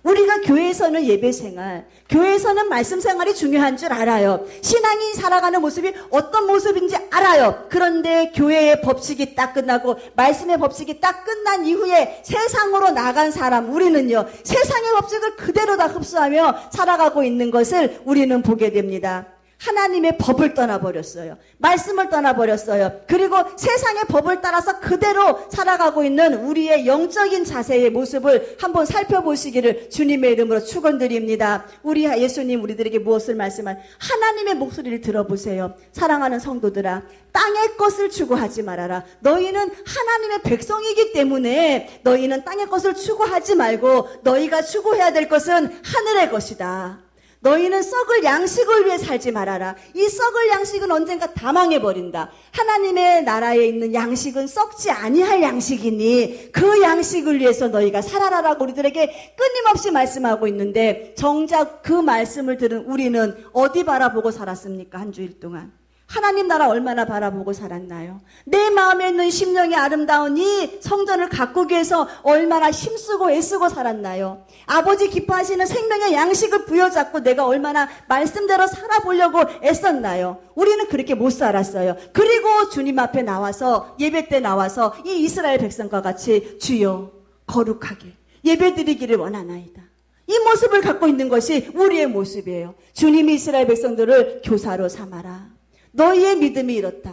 우리가 교회에서는 예배 생활, 교회에서는 말씀 생활이 중요한 줄 알아요. 신앙이 살아가는 모습이 어떤 모습인지 알아요. 그런데 교회의 법칙이 딱 끝나고 말씀의 법칙이 딱 끝난 이후에 세상으로 나간 사람, 우리는요, 세상의 법칙을 그대로 다 흡수하며 살아가고 있는 것을 우리는 보게 됩니다. 하나님의 법을 떠나버렸어요. 말씀을 떠나버렸어요. 그리고 세상의 법을 따라서 그대로 살아가고 있는 우리의 영적인 자세의 모습을 한번 살펴보시기를 주님의 이름으로 축원드립니다. 우리 예수님 우리들에게 무엇을 말씀한 하나님의 목소리를 들어보세요. 사랑하는 성도들아, 땅의 것을 추구하지 말아라. 너희는 하나님의 백성이기 때문에 너희는 땅의 것을 추구하지 말고 너희가 추구해야 될 것은 하늘의 것이다. 너희는 썩을 양식을 위해 살지 말아라. 이 썩을 양식은 언젠가 다 망해버린다. 하나님의 나라에 있는 양식은 썩지 아니할 양식이니 그 양식을 위해서 너희가 살아라라고 우리들에게 끊임없이 말씀하고 있는데, 정작 그 말씀을 들은 우리는 어디 바라보고 살았습니까? 한 주일 동안 하나님 나라 얼마나 바라보고 살았나요? 내 마음에 있는 심령이 아름다운 이 성전을 가꾸기 위해서 얼마나 힘쓰고 애쓰고 살았나요? 아버지 기뻐하시는 생명의 양식을 부여잡고 내가 얼마나 말씀대로 살아보려고 애썼나요? 우리는 그렇게 못 살았어요. 그리고 주님 앞에 나와서, 예배 때 나와서 이 이스라엘 백성과 같이 주여 거룩하게 예배드리기를 원하나이다. 이 모습을 갖고 있는 것이 우리의 모습이에요. 주님이 이스라엘 백성들을 교사로 삼아라. 너희의 믿음이 이렇다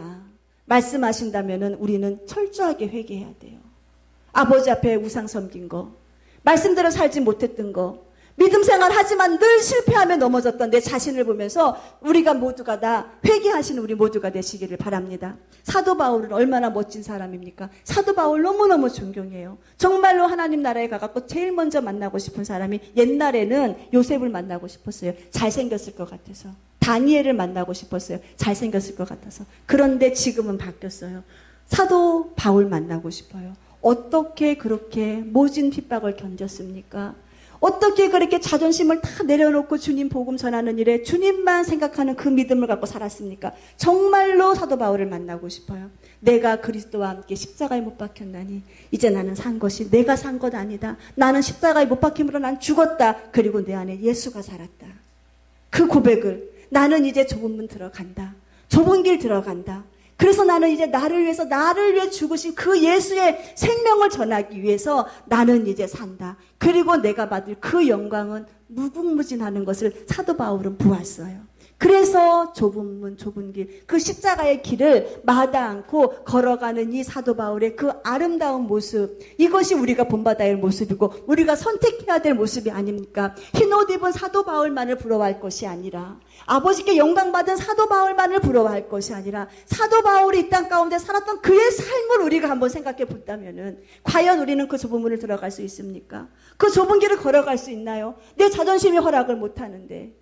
말씀하신다면 우리는 철저하게 회개해야 돼요. 아버지 앞에 우상 섬긴 거, 말씀대로 살지 못했던 거, 믿음 생활 하지만 늘 실패하며 넘어졌던 내 자신을 보면서 우리가 모두가 다 회개하시는 우리 모두가 되시기를 바랍니다. 사도 바울은 얼마나 멋진 사람입니까? 사도 바울 너무너무 존경해요. 정말로 하나님 나라에 가갖고 제일 먼저 만나고 싶은 사람이, 옛날에는 요셉을 만나고 싶었어요. 잘생겼을 것 같아서. 다니엘을 만나고 싶었어요. 잘생겼을 것 같아서. 그런데 지금은 바뀌었어요. 사도 바울 만나고 싶어요. 어떻게 그렇게 모진 핍박을 견뎠습니까? 어떻게 그렇게 자존심을 다 내려놓고 주님 복음 전하는 일에 주님만 생각하는 그 믿음을 갖고 살았습니까? 정말로 사도 바울을 만나고 싶어요. 내가 그리스도와 함께 십자가에 못 박혔나니 이제 나는 산 것이 내가 산 것 아니다. 나는 십자가에 못 박힘으로 난 죽었다. 그리고 내 안에 예수가 살았다. 그 고백을, 나는 이제 좁은 문 들어간다. 좁은 길 들어간다. 그래서 나는 이제 나를 위해 죽으신 그 예수의 생명을 전하기 위해서 나는 이제 산다. 그리고 내가 받을 그 영광은 무궁무진하는 것을 사도 바울은 보았어요. 그래서 좁은 문, 좁은 길, 그 십자가의 길을 마다 않고 걸어가는 이 사도 바울의 그 아름다운 모습, 이것이 우리가 본받아야 할 모습이고 우리가 선택해야 될 모습이 아닙니까? 흰옷 입은 사도 바울만을 부러워할 것이 아니라, 아버지께 영광받은 사도 바울만을 부러워할 것이 아니라, 사도 바울이 이 땅 가운데 살았던 그의 삶을 우리가 한번 생각해 본다면은 과연 우리는 그 좁은 문을 들어갈 수 있습니까? 그 좁은 길을 걸어갈 수 있나요? 내 자존심이 허락을 못하는데,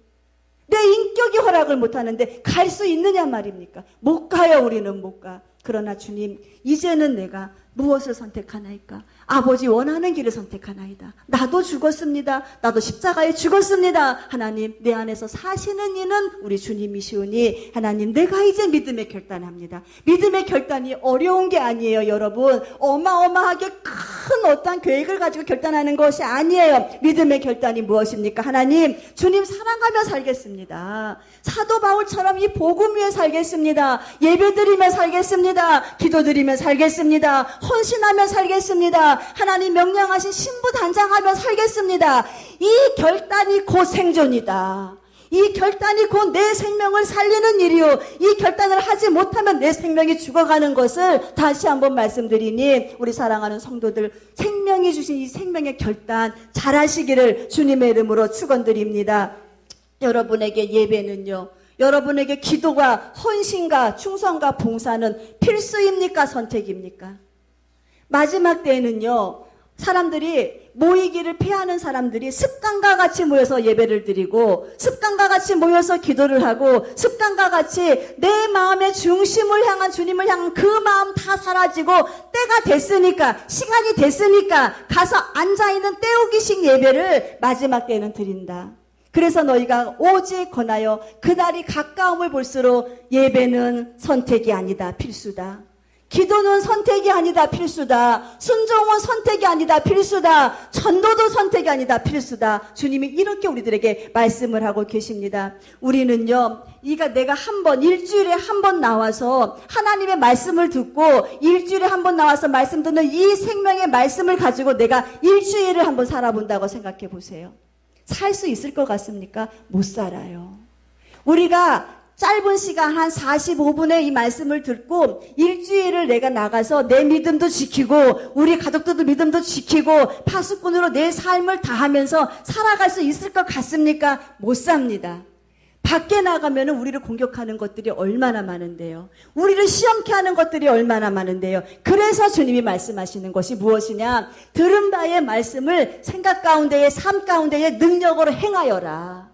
내 인격이 허락을 못하는데 갈 수 있느냐 말입니까? 못 가요. 우리는 못 가. 그러나 주님, 이제는 내가 무엇을 선택하나이까? 아버지 원하는 길을 선택하나이다. 나도 죽었습니다. 나도 십자가에 죽었습니다. 하나님, 내 안에서 사시는 이는 우리 주님이시오니 하나님, 내가 이제 믿음의 결단합니다. 믿음의 결단이 어려운 게 아니에요. 여러분, 어마어마하게 큰 어떠한 계획을 가지고 결단하는 것이 아니에요. 믿음의 결단이 무엇입니까? 하나님, 주님 사랑하며 살겠습니다. 사도 바울처럼 이 복음 위에 살겠습니다. 예배드리며 살겠습니다. 기도드리며 살겠습니다. 헌신하며 살겠습니다. 하나님 명령하신 신부 단장하며 살겠습니다. 이 결단이 곧 생존이다. 이 결단이 곧 내 생명을 살리는 일이요, 이 결단을 하지 못하면 내 생명이 죽어가는 것을 다시 한번 말씀드리니 우리 사랑하는 성도들, 생명이 주신 이 생명의 결단 잘하시기를 주님의 이름으로 축원드립니다. 여러분에게 예배는요, 여러분에게 기도가, 헌신과 충성과 봉사는 필수입니까? 선택입니까? 마지막 때에는요, 사람들이 모이기를 피하는 사람들이 습관과 같이 모여서 예배를 드리고, 습관과 같이 모여서 기도를 하고, 습관과 같이 내 마음의 중심을 향한, 주님을 향한 그 마음 다 사라지고, 때가 됐으니까, 시간이 됐으니까 가서 앉아있는 때우기식 예배를 마지막 때에는 드린다. 그래서 너희가 오직 권하여 그날이 가까움을 볼수록 예배는 선택이 아니다, 필수다. 기도는 선택이 아니다, 필수다. 순종은 선택이 아니다, 필수다. 전도도 선택이 아니다, 필수다. 주님이 이렇게 우리들에게 말씀을 하고 계십니다. 우리는요, 내가 일주일에 한 번 나와서 하나님의 말씀을 듣고, 일주일에 한 번 나와서 말씀 듣는 이 생명의 말씀을 가지고 내가 일주일을 한번 살아본다고 생각해 보세요. 살 수 있을 것 같습니까? 못 살아요. 우리가 짧은 시간 한 45분의 이 말씀을 듣고 일주일을 내가 나가서 내 믿음도 지키고 우리 가족들도 믿음도 지키고 파수꾼으로 내 삶을 다하면서 살아갈 수 있을 것 같습니까? 못 삽니다. 밖에 나가면 우리를 공격하는 것들이 얼마나 많은데요. 우리를 시험케 하는 것들이 얼마나 많은데요. 그래서 주님이 말씀하시는 것이 무엇이냐? 들은 바의 말씀을 생각 가운데에 삶 가운데에 능력으로 행하여라.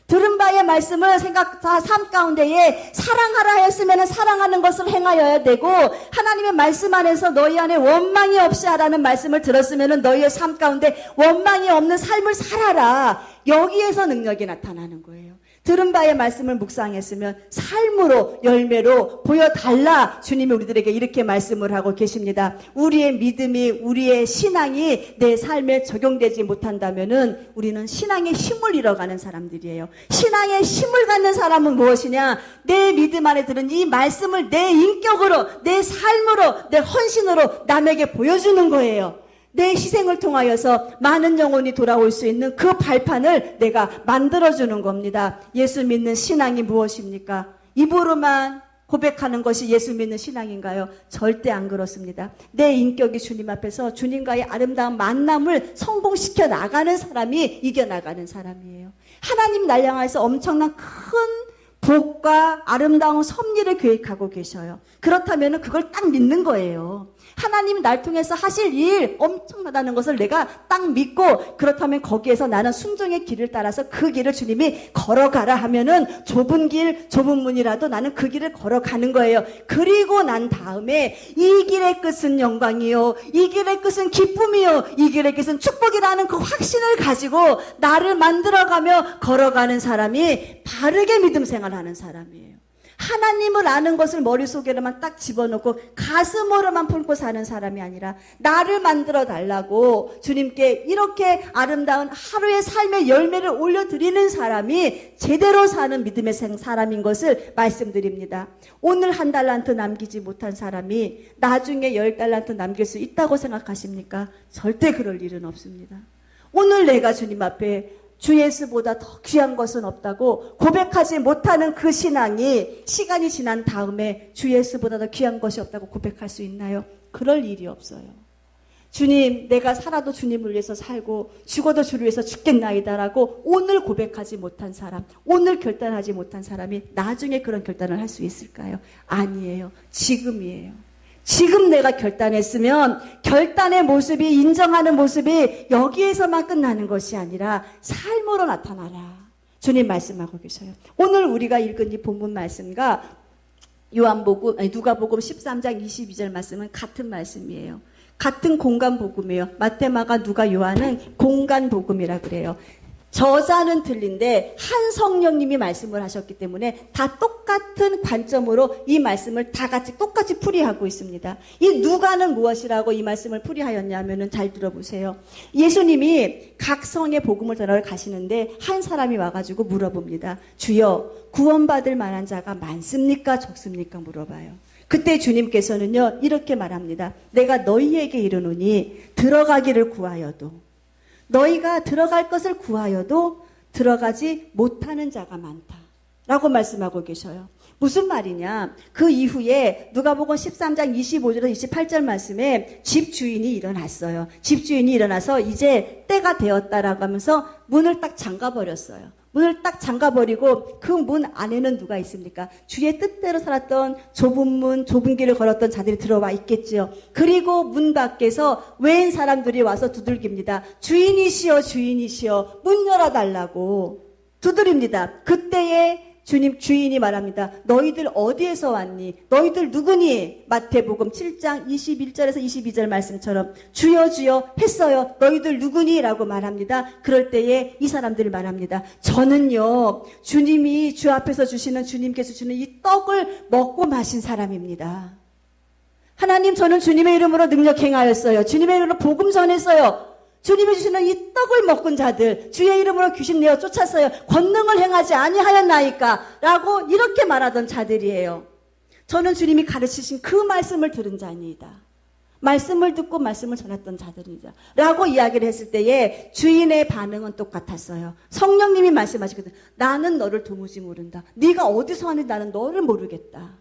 들은 바의 말씀을 삶 가운데에 사랑하라 하였으면 사랑하는 것을 행하여야 되고, 하나님의 말씀 안에서 너희 안에 원망이 없이 하라는 말씀을 들었으면 너희의 삶 가운데 원망이 없는 삶을 살아라. 여기에서 능력이 나타나는 거예요. 들은 바의 말씀을 묵상했으면 삶으로 열매로 보여달라. 주님이 우리들에게 이렇게 말씀을 하고 계십니다. 우리의 믿음이 우리의 신앙이 내 삶에 적용되지 못한다면은 우리는 신앙의 힘을 잃어가는 사람들이에요. 신앙의 힘을 갖는 사람은 무엇이냐? 내 믿음 안에 들은 이 말씀을 내 인격으로, 내 삶으로, 내 헌신으로 남에게 보여주는 거예요. 내 희생을 통하여서 많은 영혼이 돌아올 수 있는 그 발판을 내가 만들어주는 겁니다. 예수 믿는 신앙이 무엇입니까? 입으로만 고백하는 것이 예수 믿는 신앙인가요? 절대 안 그렇습니다. 내 인격이 주님 앞에서 주님과의 아름다운 만남을 성공시켜 나가는 사람이 이겨나가는 사람이에요. 하나님 날 향해서 엄청난 큰 복과 아름다운 섭리를 계획하고 계셔요. 그렇다면 그걸 딱 믿는 거예요. 하나님 날 통해서 하실 일 엄청나다는 것을 내가 딱 믿고, 그렇다면 거기에서 나는 순종의 길을 따라서 그 길을 주님이 걸어가라 하면은 좁은 길, 좁은 문이라도 나는 그 길을 걸어가는 거예요. 그리고 난 다음에 이 길의 끝은 영광이요, 이 길의 끝은 기쁨이요, 이 길의 끝은 축복이라는 그 확신을 가지고 나를 만들어가며 걸어가는 사람이 바르게 믿음 생활하는 사람이에요. 하나님을 아는 것을 머릿속에만 딱 집어넣고 가슴으로만 품고 사는 사람이 아니라 나를 만들어 달라고 주님께 이렇게 아름다운 하루의 삶의 열매를 올려드리는 사람이 제대로 사는 믿음의 사람인 것을 말씀드립니다. 오늘 1달란트 남기지 못한 사람이 나중에 10달란트 남길 수 있다고 생각하십니까? 절대 그럴 일은 없습니다. 오늘 내가 주님 앞에 주 예수보다 더 귀한 것은 없다고 고백하지 못하는 그 신앙이 시간이 지난 다음에 주 예수보다 더 귀한 것이 없다고 고백할 수 있나요? 그럴 일이 없어요. 주님, 내가 살아도 주님을 위해서 살고 죽어도 주를 위해서 죽겠나이다라고 오늘 고백하지 못한 사람, 오늘 결단하지 못한 사람이 나중에 그런 결단을 할 수 있을까요? 아니에요. 지금이에요. 지금 내가 결단했으면 결단의 모습이, 인정하는 모습이 여기에서만 끝나는 것이 아니라 삶으로 나타나라. 주님 말씀하고 계셔요. 오늘 우리가 읽은 이 본문 말씀과 누가복음 13장 22절 말씀은 같은 말씀이에요. 같은 공간 복음이에요. 마태, 마가, 누가, 요한은 공간 복음이라 그래요. 저자는 틀린데 한 성령님이 말씀을 하셨기 때문에 다 똑같은 관점으로 이 말씀을 다 같이 똑같이 풀이하고 있습니다. 이 누가는 무엇이라고 이 말씀을 풀이하였냐면은 잘 들어보세요. 예수님이 각 성의 복음을 전하러 가시는데 한 사람이 와가지고 물어봅니다. 주여, 구원받을 만한 자가 많습니까? 적습니까? 물어봐요. 그때 주님께서는요 이렇게 말합니다. 내가 너희에게 이르노니 들어가기를 구하여도, 너희가 들어갈 것을 구하여도 들어가지 못하는 자가 많다 라고 말씀하고 계셔요. 무슨 말이냐? 그 이후에 누가복음 13장 25절에서 28절 말씀에 집주인이 일어났어요. 집주인이 일어나서 이제 때가 되었다라고 하면서 문을 딱 잠가버렸어요. 문을 딱 잠가버리고 그 문 안에는 누가 있습니까? 주의 뜻대로 살았던 좁은 문, 좁은 길을 걸었던 자들이 들어와 있겠죠. 그리고 문 밖에서 외인 사람들이 와서 두들깁니다. 주인이시여, 주인이시여, 문 열어달라고 두드립니다. 그때에 주인이 말합니다. 너희들 어디에서 왔니? 너희들 누구니? 마태복음 7장 21절에서 22절 말씀처럼 주여 주여 했어요. 너희들 누구니? 라고 말합니다. 그럴 때에 이 사람들이 말합니다. 저는요, 주님이 주 앞에서 주시는, 주님께서 주는 이 떡을 먹고 마신 사람입니다. 하나님, 저는 주님의 이름으로 능력 행하였어요. 주님의 이름으로 복음 전했어요. 주님이 주시는 이 떡을 먹은 자들, 주의 이름으로 귀신 내어 쫓았어요. 권능을 행하지 아니하였나이까 라고 이렇게 말하던 자들이에요. 저는 주님이 가르치신 그 말씀을 들은 자입니다. 말씀을 듣고 말씀을 전했던 자들이다. 라고 이야기를 했을 때에 주인의 반응은 똑같았어요. 성령님이 말씀하시거든. 나는 너를 도무지 모른다. 네가 어디서 하는지 나는 너를 모르겠다.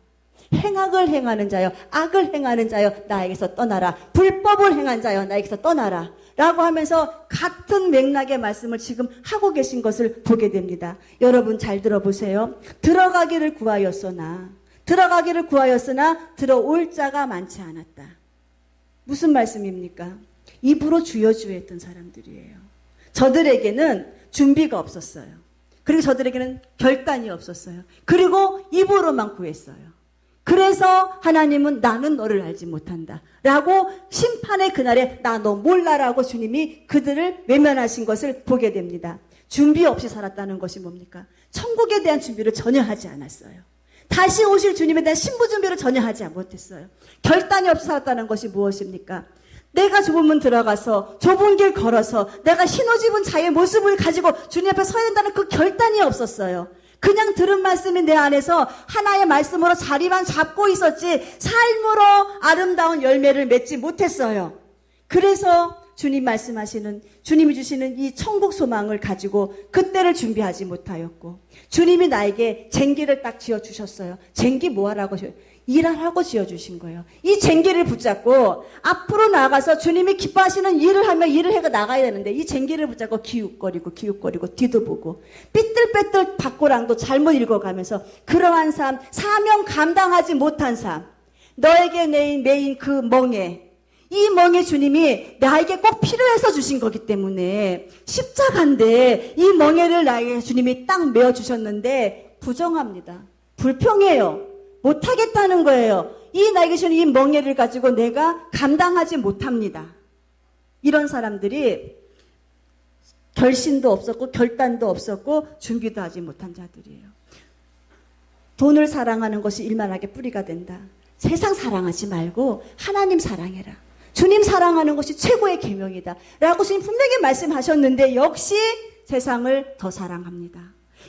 행악을 행하는 자여, 악을 행하는 자여, 나에게서 떠나라. 불법을 행한 자여, 나에게서 떠나라. 라고 하면서 같은 맥락의 말씀을 지금 하고 계신 것을 보게 됩니다. 여러분 잘 들어보세요. 들어가기를 구하였으나 들어올 자가 많지 않았다. 무슨 말씀입니까? 입으로 주여 했던 사람들이에요. 저들에게는 준비가 없었어요. 그리고 저들에게는 결단이 없었어요. 그리고 입으로만 구했어요. 그래서 하나님은 나는 너를 알지 못한다 라고 심판의 그날에 나 너 몰라라고 주님이 그들을 외면하신 것을 보게 됩니다. 준비 없이 살았다는 것이 뭡니까? 천국에 대한 준비를 전혀 하지 않았어요. 다시 오실 주님에 대한 신부 준비를 전혀 하지 못했어요. 결단이 없이 살았다는 것이 무엇입니까? 내가 좁은 문 들어가서 좁은 길 걸어서 내가 신옷 입은 자의 모습을 가지고 주님 앞에 서야 된다는 그 결단이 없었어요. 그냥 들은 말씀이 내 안에서 하나의 말씀으로 자리만 잡고 있었지 삶으로 아름다운 열매를 맺지 못했어요. 그래서 주님이 주시는 이 천국 소망을 가지고 그때를 준비하지 못하였고, 주님이 나에게 쟁기를 딱 지어주셨어요. 쟁기 뭐하라고? 일하라고 지어주신 거예요. 이 쟁기를 붙잡고 앞으로 나가서 주님이 기뻐하시는 일을 하며 일을 해가 나가야 되는데, 이 쟁기를 붙잡고 기웃거리고 뒤도 보고 삐뚤빼뚤 밖고랑도 잘못 읽어가면서 그러한 삶, 사명 감당하지 못한 삶, 너에게 매인 그 멍에, 이 멍에 주님이 나에게 꼭 필요해서 주신 거기 때문에 십자가인데 이 멍에를 나에게 주님이 딱 메어주셨는데 부정합니다. 불평해요. 못하겠다는 거예요. 이 나에게 주신 이 멍에를 가지고 내가 감당하지 못합니다. 이런 사람들이 결심도 없었고 결단도 없었고 준비도 하지 못한 자들이에요. 돈을 사랑하는 것이 일만하게 뿌리가 된다. 세상 사랑하지 말고 하나님 사랑해라. 주님 사랑하는 것이 최고의 계명이다 라고 주님 분명히 말씀하셨는데, 역시 세상을 더 사랑합니다.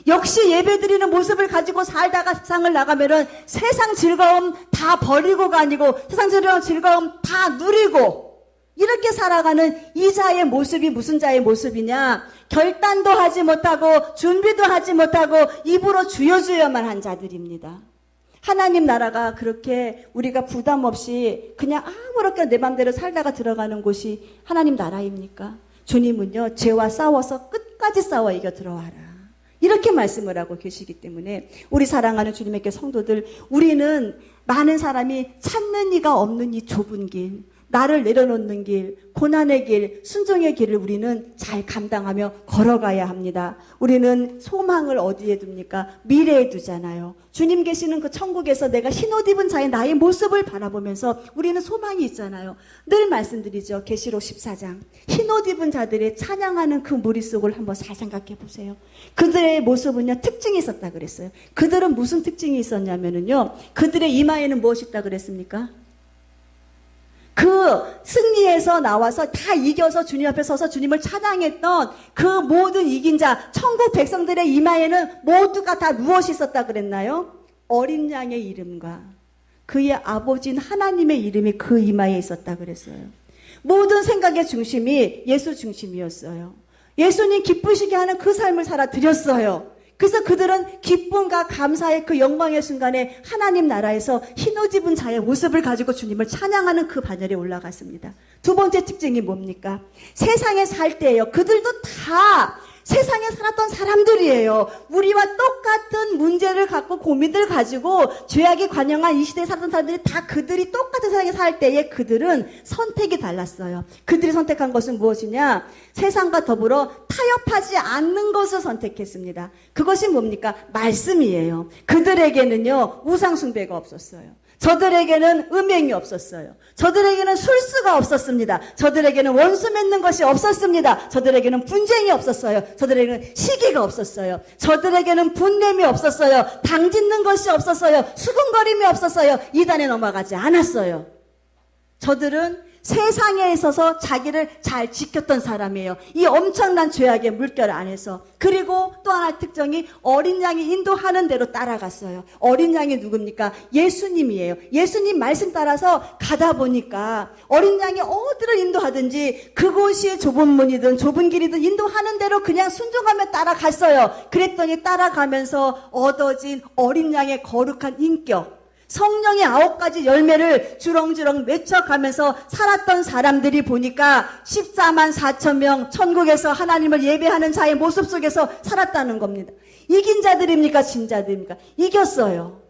역시 예배드리는 모습을 가지고 살다가 세상을 나가면은 세상 즐거움 다 버리고가 아니고 세상 즐거움 다 누리고 이렇게 살아가는 이 자의 모습이 무슨 자의 모습이냐? 결단도 하지 못하고 준비도 하지 못하고 입으로 주여만 한 자들입니다. 하나님 나라가 그렇게 우리가 부담 없이 그냥 아무렇게 내 맘대로 살다가 들어가는 곳이 하나님 나라입니까? 주님은요, 죄와 싸워서 끝까지 싸워 이겨 들어와라, 이렇게 말씀을 하고 계시기 때문에 우리 사랑하는 주님의 성도들, 우리는 많은 사람이 찾는 이가 없는 이 좁은 길, 나를 내려놓는 길, 고난의 길, 순종의 길을 우리는 잘 감당하며 걸어가야 합니다. 우리는 소망을 어디에 둡니까? 미래에 두잖아요. 주님 계시는 그 천국에서 내가 흰옷 입은 자의 나의 모습을 바라보면서 우리는 소망이 있잖아요. 늘 말씀드리죠. 계시록 14장. 흰옷 입은 자들의 찬양하는 그 무리 속을 한번 잘 생각해 보세요. 그들의 모습은요, 특징이 있었다 그랬어요. 그들은 무슨 특징이 있었냐면요, 그들의 이마에는 무엇이 있다 그랬습니까? 그 승리에서 나와서 다 이겨서 주님 앞에 서서 주님을 찬양했던 그 모든 이긴 자, 천국 백성들의 이마에는 모두가 다 무엇이 있었다 그랬나요? 어린 양의 이름과 그의 아버지인 하나님의 이름이 그 이마에 있었다 그랬어요. 모든 생각의 중심이 예수 중심이었어요. 예수님 기쁘시게 하는 그 삶을 살아드렸어요. 그래서 그들은 기쁨과 감사의 그 영광의 순간에 하나님 나라에서 흰옷 입은 자의 모습을 가지고 주님을 찬양하는 그 반열에 올라갔습니다. 두 번째 특징이 뭡니까? 세상에 살 때예요. 그들도 다 세상에 살았던 사람들이에요. 우리와 똑같은 문제를 갖고 고민들 가지고 죄악에 관영한 이 시대에 살았던 사람들이 다 그들이 똑같은 세상에 살 때에 그들은 선택이 달랐어요. 그들이 선택한 것은 무엇이냐? 세상과 더불어 타협하지 않는 것을 선택했습니다. 그것이 뭡니까? 말씀이에요. 그들에게는요, 우상 숭배가 없었어요. 저들에게는 음행이 없었어요. 저들에게는 술수가 없었습니다. 저들에게는 원수 맺는 것이 없었습니다. 저들에게는 분쟁이 없었어요. 저들에게는 시기가 없었어요. 저들에게는 분냄이 없었어요. 당짓는 것이 없었어요. 수군거림이 없었어요. 이단에 넘어가지 않았어요. 저들은 세상에 있어서 자기를 잘 지켰던 사람이에요. 이 엄청난 죄악의 물결 안에서. 그리고 또 하나의 특징이 어린 양이 인도하는 대로 따라갔어요. 어린 양이 누굽니까? 예수님이에요. 예수님 말씀 따라서 가다 보니까 어린 양이 어디로 인도하든지 그곳이 좁은 문이든 좁은 길이든 인도하는 대로 그냥 순종하며 따라갔어요. 그랬더니 따라가면서 얻어진 어린 양의 거룩한 인격, 성령의 9가지 열매를 주렁주렁 맺혀가면서 살았던 사람들이 보니까 14만 4천 명 천국에서 하나님을 예배하는 자의 모습 속에서 살았다는 겁니다. 이긴 자들입니까? 진 자들입니까? 이겼어요.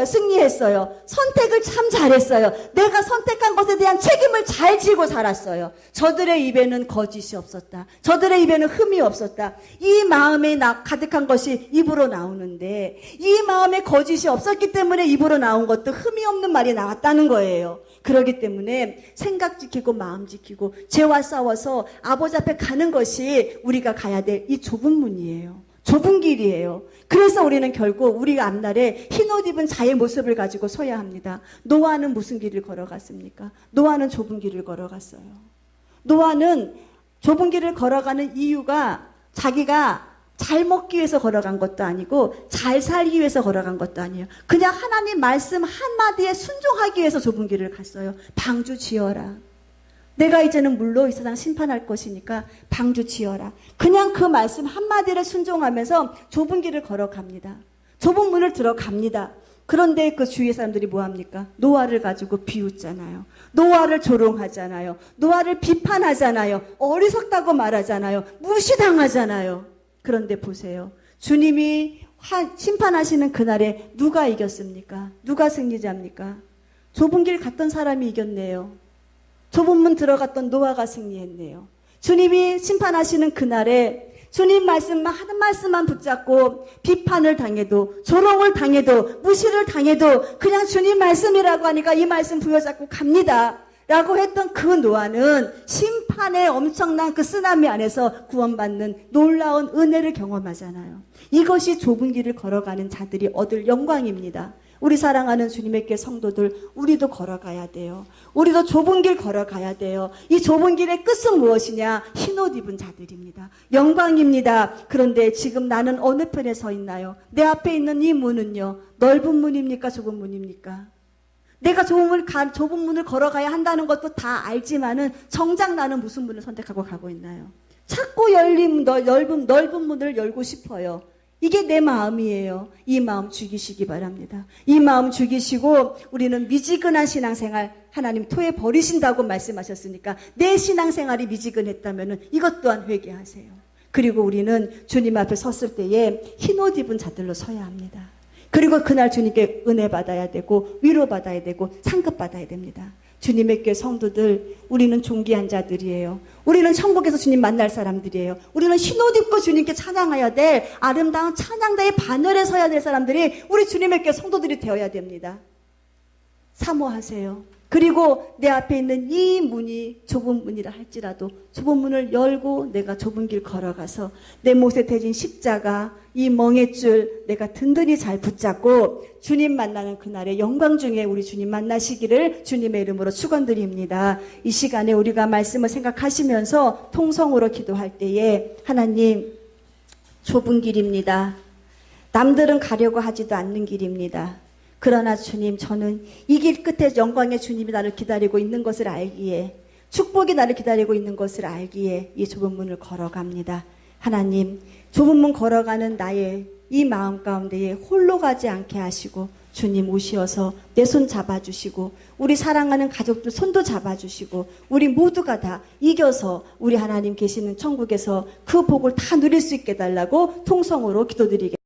승리했어요. 선택을 참 잘했어요. 내가 선택한 것에 대한 책임을 잘 지고 살았어요. 저들의 입에는 거짓이 없었다. 저들의 입에는 흠이 없었다. 이 마음에 가득한 것이 입으로 나오는데, 이 마음에 거짓이 없었기 때문에 입으로 나온 것도 흠이 없는 말이 나왔다는 거예요. 그렇기 때문에 생각 지키고 마음 지키고 죄와 싸워서 아버지 앞에 가는 것이 우리가 가야 될 이 좁은 문이에요. 좁은 길이에요. 그래서 우리는 결국 우리가 앞날에 흰옷 입은 자의 모습을 가지고 서야 합니다. 노아는 무슨 길을 걸어갔습니까? 노아는 좁은 길을 걸어갔어요. 노아는 좁은 길을 걸어가는 이유가 자기가 잘 먹기 위해서 걸어간 것도 아니고 잘 살기 위해서 걸어간 것도 아니에요. 그냥 하나님 말씀 한마디에 순종하기 위해서 좁은 길을 갔어요. 방주 지어라. 내가 이제는 물로 이 세상 심판할 것이니까 방주 지어라. 그냥 그 말씀 한마디를 순종하면서 좁은 길을 걸어갑니다. 좁은 문을 들어갑니다. 그런데 그 주위의 사람들이 뭐합니까? 노아를 가지고 비웃잖아요. 노아를 조롱하잖아요. 노아를 비판하잖아요. 어리석다고 말하잖아요. 무시당하잖아요. 그런데 보세요. 주님이 심판하시는 그날에 누가 이겼습니까? 누가 승리자입니까? 좁은 길 갔던 사람이 이겼네요. 좁은 문 들어갔던 노아가 승리했네요. 주님이 심판하시는 그날에 주님 말씀 한 말씀만 붙잡고 비판을 당해도 조롱을 당해도 무시를 당해도 그냥 주님 말씀이라고 하니까 이 말씀 부여잡고 갑니다 라고 했던 그 노아는 심판의 엄청난 그 쓰나미 안에서 구원받는 놀라운 은혜를 경험하잖아요. 이것이 좁은 길을 걸어가는 자들이 얻을 영광입니다. 우리 사랑하는 주님의 께 성도들, 우리도 걸어가야 돼요. 우리도 좁은 길 걸어가야 돼요. 이 좁은 길의 끝은 무엇이냐? 흰옷 입은 자들입니다. 영광입니다. 그런데 지금 나는 어느 편에 서 있나요? 내 앞에 있는 이 문은요, 넓은 문입니까? 좁은 문입니까? 내가 좁은 문을 걸어가야 한다는 것도 다 알지만은 정작 나는 무슨 문을 선택하고 가고 있나요? 자꾸 넓은 문을 열고 싶어요. 이게 내 마음이에요. 이 마음 죽이시기 바랍니다. 이 마음 죽이시고 우리는 미지근한 신앙생활 하나님 토해 버리신다고 말씀하셨으니까 내 신앙생활이 미지근했다면 이것 또한 회개하세요. 그리고 우리는 주님 앞에 섰을 때에 흰옷 입은 자들로 서야 합니다. 그리고 그날 주님께 은혜 받아야 되고 위로 받아야 되고 상급 받아야 됩니다. 주님의 께 성도들, 우리는 존귀한 자들이에요. 우리는 천국에서 주님 만날 사람들이에요. 우리는 흰옷 입고 주님께 찬양해야 될 아름다운 찬양대의 반열에 서야 될 사람들이 우리 주님의 께 성도들이 되어야 됩니다. 사모하세요. 그리고 내 앞에 있는 이 문이 좁은 문이라 할지라도 좁은 문을 열고 내가 좁은 길 걸어가서 내 못에 대진 십자가, 이 멍에줄 내가 든든히 잘 붙잡고 주님 만나는 그날의 영광 중에 우리 주님 만나시기를 주님의 이름으로 축원드립니다. 이 시간에 우리가 말씀을 생각하시면서 통성으로 기도할 때에 하나님, 좁은 길입니다. 남들은 가려고 하지도 않는 길입니다. 그러나 주님, 저는 이 길 끝에 영광의 주님이 나를 기다리고 있는 것을 알기에, 축복이 나를 기다리고 있는 것을 알기에 이 좁은 문을 걸어갑니다. 하나님, 좁은 문 걸어가는 나의 이 마음 가운데에 홀로 가지 않게 하시고 주님 오시어서 내 손 잡아주시고 우리 사랑하는 가족들 손도 잡아주시고 우리 모두가 다 이겨서 우리 하나님 계시는 천국에서 그 복을 다 누릴 수 있게 해달라고 통성으로 기도드리겠습니다.